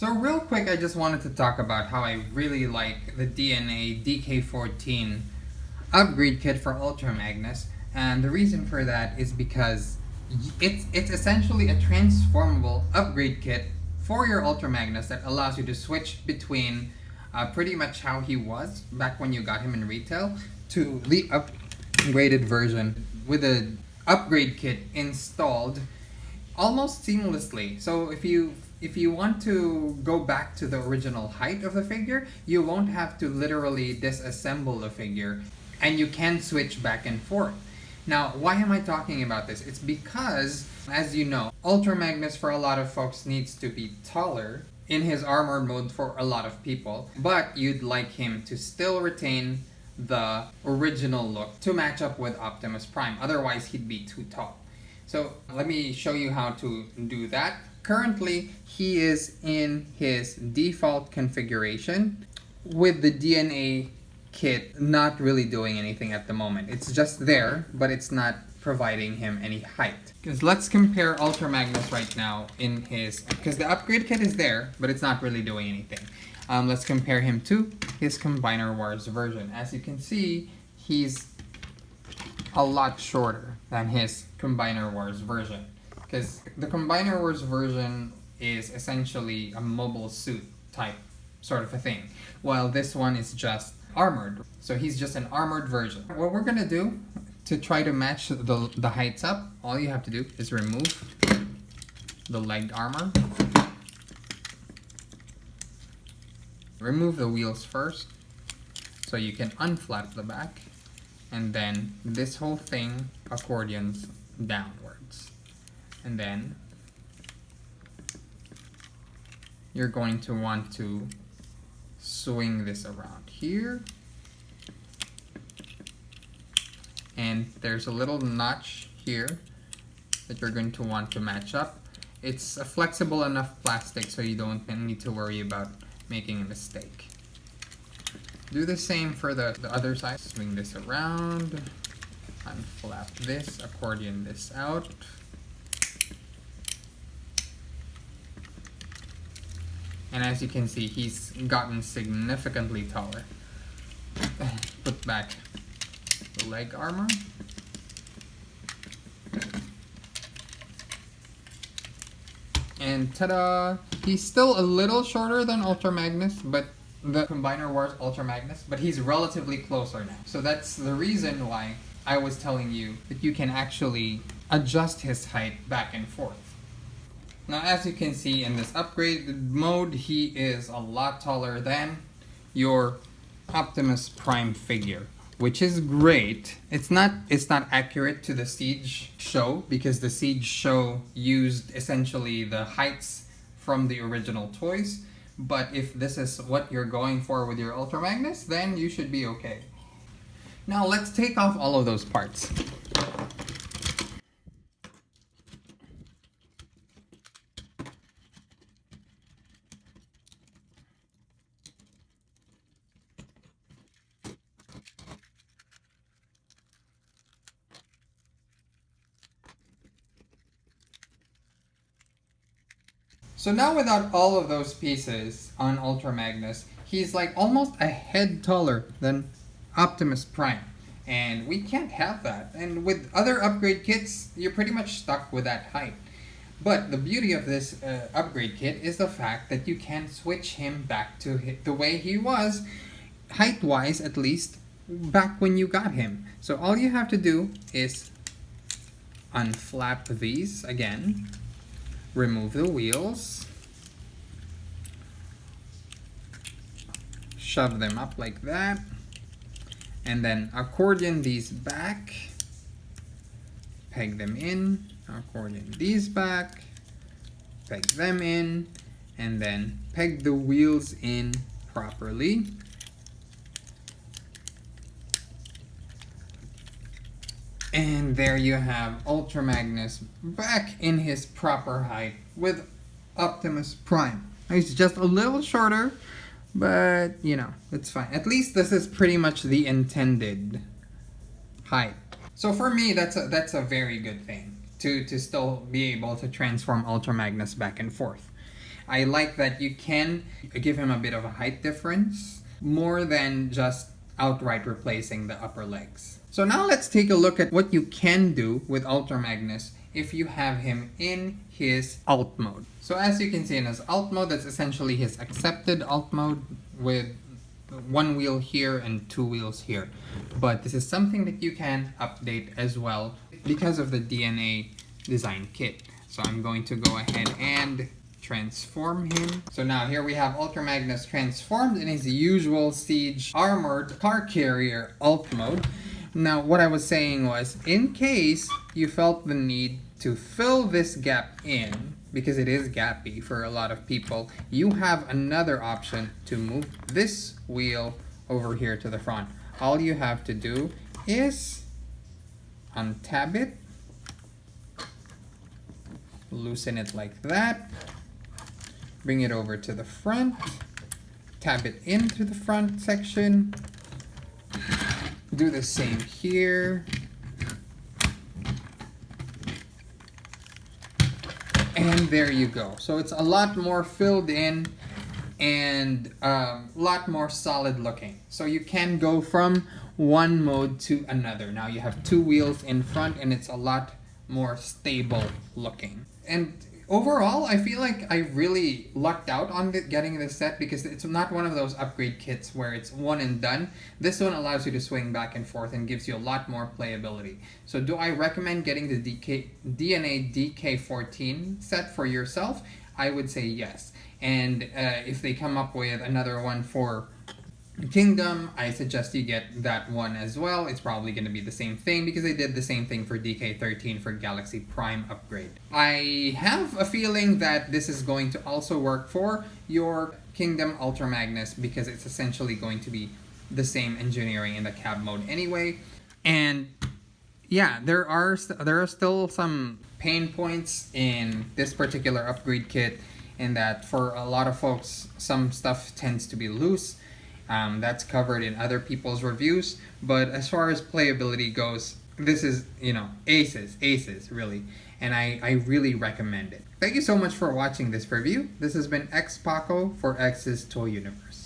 So real quick, I just wanted to talk about how I really like the DNA DK-14 upgrade kit for Ultra Magnus, and the reason for that is because it's essentially a transformable upgrade kit for your Ultra Magnus that allows you to switch between pretty much how he was back when you got him in retail to the upgraded version with an upgrade kit installed almost seamlessly. So if you want to go back to the original height of the figure, you won't have to literally disassemble the figure, and you can switch back and forth. Now, why am I talking about this? It's because, as you know, Ultra Magnus for a lot of folks needs to be taller in his armored mode for a lot of people, but you'd like him to still retain the original look to match up with Optimus Prime. Otherwise, he'd be too tall. So let me show you how to do that. Currently, he is in his default configuration with the DNA kit not really doing anything at the moment. It's just there, but it's not providing him any height. Because let's compare Ultra Magnus right now in his, because the upgrade kit is there, but it's not really doing anything. Let's compare him to his Combiner Wars version. As you can see, he's a lot shorter than his Combiner Wars version. Because the Combiner Wars version is essentially a mobile suit type sort of a thing, while this one is just armored. So he's just an armored version. What we're gonna do to try to match the heights up, all you have to do is remove the leg armor. Remove the wheels first, so you can unflap the back, and then this whole thing accordions downwards. And then you're going to want to swing this around here. And there's a little notch here that you're going to want to match up. It's a flexible enough plastic so you don't need to worry about making a mistake. Do the same for the other side. Swing this around, unflap this, accordion this out. And as you can see, he's gotten significantly taller. Put back the leg armor. And ta-da! He's still a little shorter than Ultra Magnus, but the Combiner Wars Ultra Magnus, but he's relatively closer now. So that's the reason why I was telling you that you can actually adjust his height back and forth. Now, as you can see in this upgraded mode, he is a lot taller than your Optimus Prime figure, which is great. It's not accurate to the Siege show, because the Siege show used essentially the heights from the original toys. But if this is what you're going for with your Ultra Magnus, then you should be okay. Now let's take off all of those parts. So now without all of those pieces on Ultra Magnus, he's like almost a head taller than Optimus Prime. And we can't have that. And with other upgrade kits, you're pretty much stuck with that height. But the beauty of this upgrade kit is the fact that you can switch him back to the way he was, height-wise at least, back when you got him. So all you have to do is unflap these again. Remove the wheels, shove them up like that, and then accordion these back, peg them in, accordion these back, peg them in, and then peg the wheels in properly. And there you have Ultra Magnus back in his proper height with Optimus Prime. He's just a little shorter, but you know, it's fine. At least this is pretty much the intended height. So for me, that's a very good thing to still be able to transform Ultra Magnus back and forth. I like that you can give him a bit of a height difference more than just outright replacing the upper legs. So now let's take a look at what you can do with Ultra Magnus if you have him in his alt mode. So as you can see in his alt mode, that's essentially his accepted alt mode with one wheel here and two wheels here. But this is something that you can update as well because of the DNA design kit. So I'm going to go ahead and transform him. So now here we have Ultra Magnus transformed in his usual Siege armored car carrier alt mode. Now what I was saying was, in case you felt the need to fill this gap in, because it is gappy for a lot of people, you have another option to move this wheel over here to the front. All you have to do is untab it, loosen it like that, bring it over to the front, tab it into the front section, do the same here, and there you go. So it's a lot more filled in and a lot more solid looking. So you can go from one mode to another. Now you have two wheels in front and it's a lot more stable looking. And overall, I feel like I really lucked out on getting this set because it's not one of those upgrade kits where it's one and done. This one allows you to swing back and forth and gives you a lot more playability. So do I recommend getting the DNA DK-14 set for yourself? I would say yes. And if they come up with another one for Kingdom, I suggest you get that one as well. It's probably going to be the same thing because they did the same thing for DK-13 for Galaxy Prime upgrade. I have a feeling that this is going to also work for your Kingdom Ultra Magnus because it's essentially going to be the same engineering in the cab mode anyway. And yeah, there are still some pain points in this particular upgrade kit in that for a lot of folks, some stuff tends to be loose. That's covered in other people's reviews, but as far as playability goes, this is, aces really, and I really recommend it. Thank you so much for watching this review. This has been X Paco for X's Toy Universe.